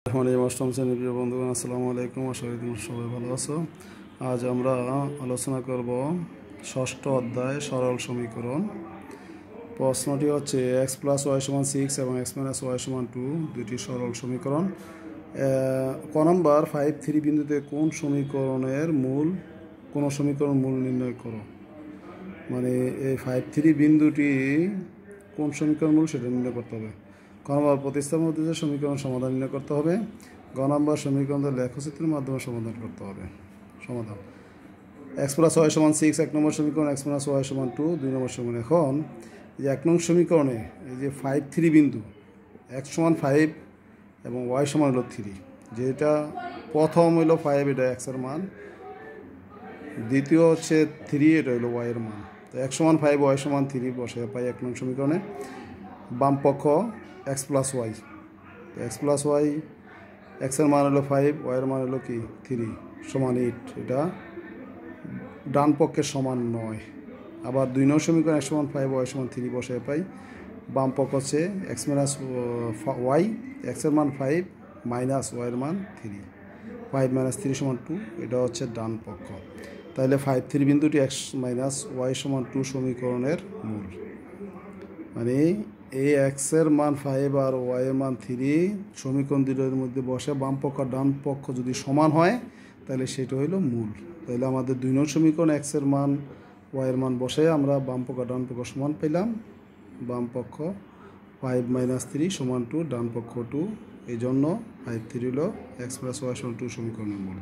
অষ্টম শ্রেণীর প্রিয় বন্ধুগণ, আসসালামু আলাইকুম। আশা করি তোমরা সবাই ভালো আছো। আজ আমরা আলোচনা করব ষষ্ঠ অধ্যায় সরল সমীকরণ। প্রশ্নটি হচ্ছে এক্স প্লাস ওয়াই সমান 6 এবং এক্স মাইনাস ওয়াই সমান 2 দুটি সরল সমীকরণ। ক নম্বর 5-3 বিন্দুতে কোন সমীকরণ মূল নির্ণয় করো। মানে এই 5-3 বিন্দুটি কোন সমীকরণ মূল সেটা নির্ণয় করতে হবে। ক নম্বর প্রতিস্থাপন পদ্ধতিতে সমীকরণ সমাধান নির্ণয় করতে হবে। গ নম্বর সমীকরণের লেখচিত্রের মাধ্যমে সমাধান করতে হবে। সমাধান এক্স প্লাস ওয়াই সমান 6 এক নম্বর সমীকরণ, এক্স মাইনাস ওয়াই সমান 2 দুই নম্বর সমীকরণ। এখন এই যে 1 নং সমীকরণে এই যে 5-3 বিন্দু, এক্স সমান 5 এবং ওয়াই সমান হলো 3, যেটা প্রথম হইলো 5, এটা এক্সের মান, দ্বিতীয় হচ্ছে 3, এটা হইলো ওয়াইয়ের মান। তো এক্স সমান 5 ওয়াই সমান 3 বসে পাই 1 নং সমীকরণে। বাম পক্ষ X plus Y, X plus Y, এক্সের মান হলো 5, ওয়াইয়ের মান হলো কি 3 সমান 8, এটা ডান পক্ষের সমান নয়। আবার 2 নং সমীকরণ এক্স সমান 5 ওয়াই সমান 3 বসে পাই। বাম পক্ষ হচ্ছে এক্স মাইনাস ওয়াই, এক্সের মান 5 মাইনাস ওয়াইয়ের মান 3, 5 মাইনাস 3 সমান 2, এটা হচ্ছে ডান পক্ষ। তাহলে 5-3 বিন্দুটি এক্স মাইনাস ওয়াই সমান 2 সমীকরণের মূল। মানে এই এক্সের মান 5 আর ওয়াইয়ের মান 3 সমীকরণ দুটোর মধ্যে বসে বাম পক্ষ আর ডান পক্ষ যদি সমান হয় তাহলে সেটা হইল মূল। তাহলে আমাদের 2 নং সমীকরণ এক্সের মান ওয়াইয়ের মান বসে আমরা বাম পক্ষ ডান পক্ষ সমান পেলাম। বাম পক্ষ 5 মাইনাস 3 সমান 2, ডান পক্ষ 2, এই জন্য 5-3 হলো এক্স প্লাস ওয়াই সমান 2 সমীকরণের মূল।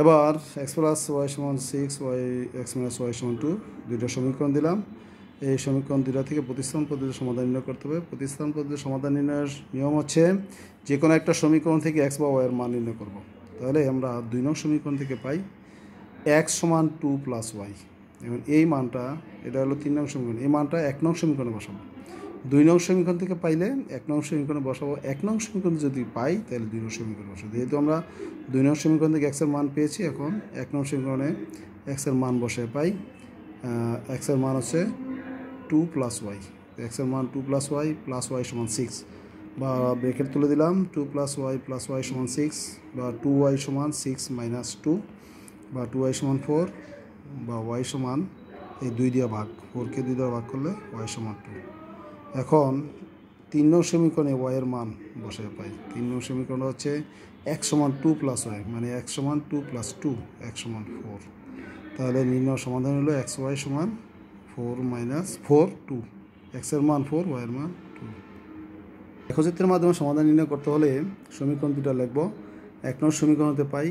এবার এক্স প্লাস ওয়াই সমান 6, ওয়াই এক্স মাইনাস ওয়াই সমান 2 দুইটা সমীকরণ দিলাম। এই সমীকরণ দুটা থেকে প্রতিস্থাপন পদ্ধতির সমাধান নির্ণয় করতে হবে। প্রতিস্থাপন পদ্ধতির সমাধান নির্ণয়ের নিয়ম হচ্ছে যে কোনো একটা সমীকরণ থেকে এক্স বা ওয়াইয়ের মান নির্ণয় করব। তাহলে আমরা 2 নং সমীকরণ থেকে পাই এক্স সমান 2 প্লাস ওয়াই। এবং এই মানটা, এটা হলো 3 নং সমীকরণ, এই মানটা 1 নং সমীকরণে বসাবো। 2 নং সমীকরণ থেকে পাইলে 1 নং সমীকরণে বসাবো। 1 নং সমীকরণ যদি পাই তাহলে 2 নং সমীকরণে বসাবো। যেহেতু আমরা 2 নং সমীকরণ থেকে এক্সের মান পেয়েছি, এখন 1 নং সমীকরণে এক্সের মান বসে পাই। এক্সের মান হচ্ছে 2 প্লাস ওয়াই, এক্সের মান 2 প্লাস ওয়াই সমান 6, বা ব্রেকেট তুলে দিলাম 2 প্লাস ওয়াই সমান 6, বা 2y সমান 6 মাইনাস 2, বা 2y সমান 4, বা ওয়াই সমান এই 2 দিয়ে ভাগ, 4কে 2 দিয়ে ভাগ করলে ওয়াই সমান 2। এখন 3 নং সমীকরণে ওয়াইয়ের মান বসে পাই। 3 নং সমীকরণ হচ্ছে এক্স সমান 2 প্লাস ওয়াই, মানে এক্স সমান 2 প্লাস 2, এক্স সমান 4। তাহলে নির্ণয় সমাধান হলো এক্স ওয়াই সমান 4 মাইনাস 4 2, এক্সের মান 4, ওয়াইয়ের মান 2। লেখচিত্রের মাধ্যমে সমাধান নির্ণয় করতে হলে সমীকরণ দুটা লিখব। 1 নং সমীকরণতে পাই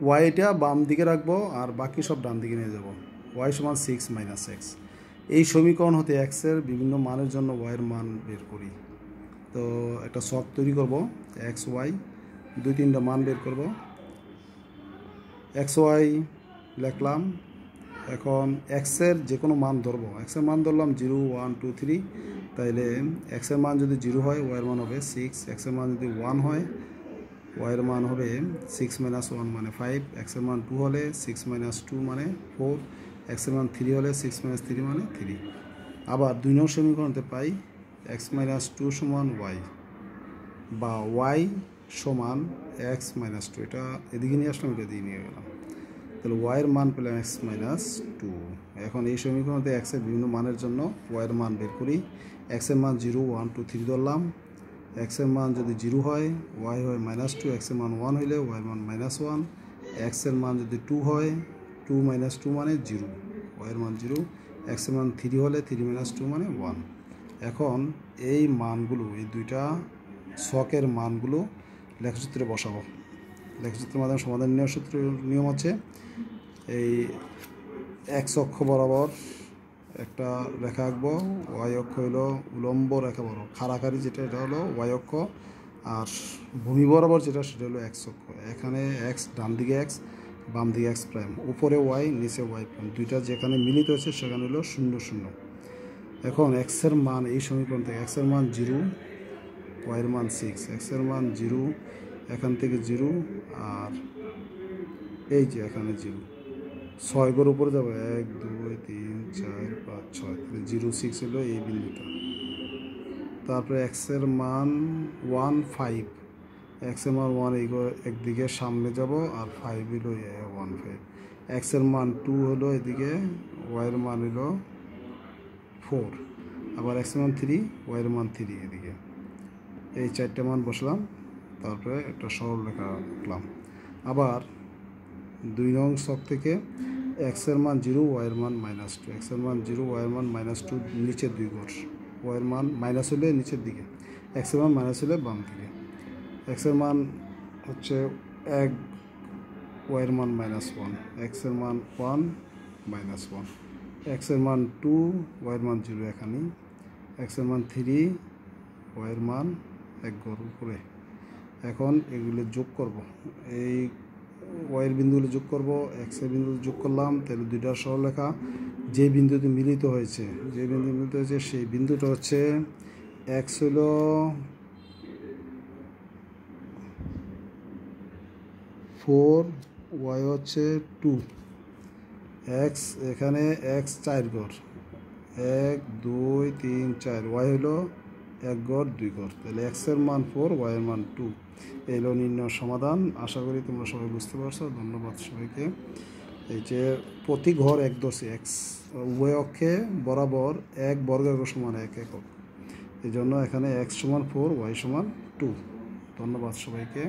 ওয়াইটা বাম দিকে রাখবো আর বাকি সব ডান দিকে নিয়ে যাব। ওয়াই সমান 6 মাইনাস এক্স। এই সমীকরণ হতে এক্সের বিভিন্ন মানের জন্য ওয়াইয়ের মান বের করি। তো একটা ছক তৈরি করব, এক্স ওয়াই 2-3টা মান বের করব। এক্স ওয়াই লিখলাম। এখন এক্সের যে কোনো মান ধরবো, এক্সের মান ধরলাম 0 1 2 3। তাইলে এক্সের মান যদি 0 হয় ওয়াইয়ের মান হবে 6, এক্সের মান যদি 1 হয় ওয়াইয়ের মান হবে 6 মাইনাস 1 মানে 5, এক্সের মান 2 হলে 6 মাইনাস 2 মানে 4, এক্সের মান 3 হলে 6 মাইনাস 3 মানে 3। আবার 2 নং সমীকরণতে পাই এক্স মাইনাস 2 সমান ওয়াই, বা ওয়াই সমান এক্স মাইনাস 2, এটা এদিকে নিয়ে আসলাম, এটা দিয়ে নিয়ে গেলাম। তাহলে ওয়াইয়ের মান পেলাম এক্স মাইনাস 2। এখন এই সমীকরণতে এক্সের বিভিন্ন মানের জন্য ওয়াইয়ের মান বের করি। এক্সের মান 0 1 2 3 ধরলাম। এক্সের মান যদি 0 হয় ওয়াই হয় মাইনাস 2, এক্সের মান 1 হইলে ওয়াইয়ের মান মাইনাস 1, এক্সের মান যদি 2 হয় 2 মাইনাস 2 মানে 0, ওয়াইয়ের মান 0, এক্সের মান 3 হলে 3 মাইনাস 2 মানে 1। এখন এই মানগুলো, এই দুইটা ছকের মানগুলো লেখচিত্রে বসাবো। লেখচিত্রের মাধ্যমে সমাধান নির্ণয় সূত্রের নিয়ম হচ্ছে এই এক্স অক্ষ বরাবর একটা রেখা আঁকবো, ওয়াই অক্ষ হলো উলম্ব রেখা বরাবর খাড়াখাড়ি, যেটা এটা হলো ওয়াই অক্ষ, আর ভূমি বরাবর যেটা সেটা হলো এক্স অক্ষ। এখানে এক্স, ডান দিকে এক্স, বাম দিকে এক্স প্রাইম, উপরে ওয়াই নিচে ওয়াই প্রাইম, দুইটা যেখানে মিলিত হচ্ছে সেখানে হলো 0 0। এখন এক্সের মান এই সমীকরণ থেকে এক্সের মান 0, ওয়াইয়ের মান 6, এক্সের মান 0, এখান থেকে 0, আর এই যে এখানে 0, 6 ঘর উপরে যাবে 1 2 3 4 5 6, 0 6 হলো এই বিন্দুটা। তারপরে এক্সের মান 1 5, এক্সের মান 1 একদিকে সামনে যাব, আর 5 হলো 1 5। এক্সের মান 2 হলো এদিকে, ওয়াইয়ের মান হলো 4, আবার এক্সের মান 3, ওয়াইয়ের মান 3 এদিকে। এই 4টে মান বসলাম, তারপরে একটা সরল রেখা আঁকলাম। আবার 2 নং ছক থেকে এক্সের মান 0, ওয়াইয়ের মান -2, এক্সের মান 0, ওয়াইয়ের মান -2, নিচের 2 ঘর, ওয়াইয়ের মান মাইনাস হলে নিচের দিকে, এক্সের মান মাইনাস হলে বাম দিকে। এক্সের মান হচ্ছে 1, ওয়াইয়ের মান -1, এক্সের মান 1 -1, এক্সের মান 2, ওয়াইয়ের মান 0 এখানে, এক্সের মান 3, ওয়াইয়ের মান 1 ঘর উপরে। এখন এগুলো যোগ করব, এই ওয়াইয়ের বিন্দুগুলো যোগ করব, এক্সের বিন্দুগুলো যোগ করলাম, তাহলে দুইটার সরলরেখা যে বিন্দুতে মিলিত হয়েছে, সেই বিন্দুটা হচ্ছে এক্স হলো 4, ওয়াই হচ্ছে 2, এক্স এখানে এক্স 4 ঘর, 1 2 3 4, ওয়াই হলো 1 ঘর 2 ঘর, তাহলে এক্সের মান 4, ওয়াইয়ের মান 2। এই হলো নির্ণয় সমাধান। আশা করি তোমরা সবাই বুঝতে পারছো। ধন্যবাদ সবাইকে। এই যে প্রতি ঘর 1 ধরছি, এক্স উভয় অক্ষে বরাবর 1 বর্গাকার সমান 1 একক, এই জন্য এখানে এক্স সমান 4, ওয়াই সমান 2। ধন্যবাদ সবাইকে।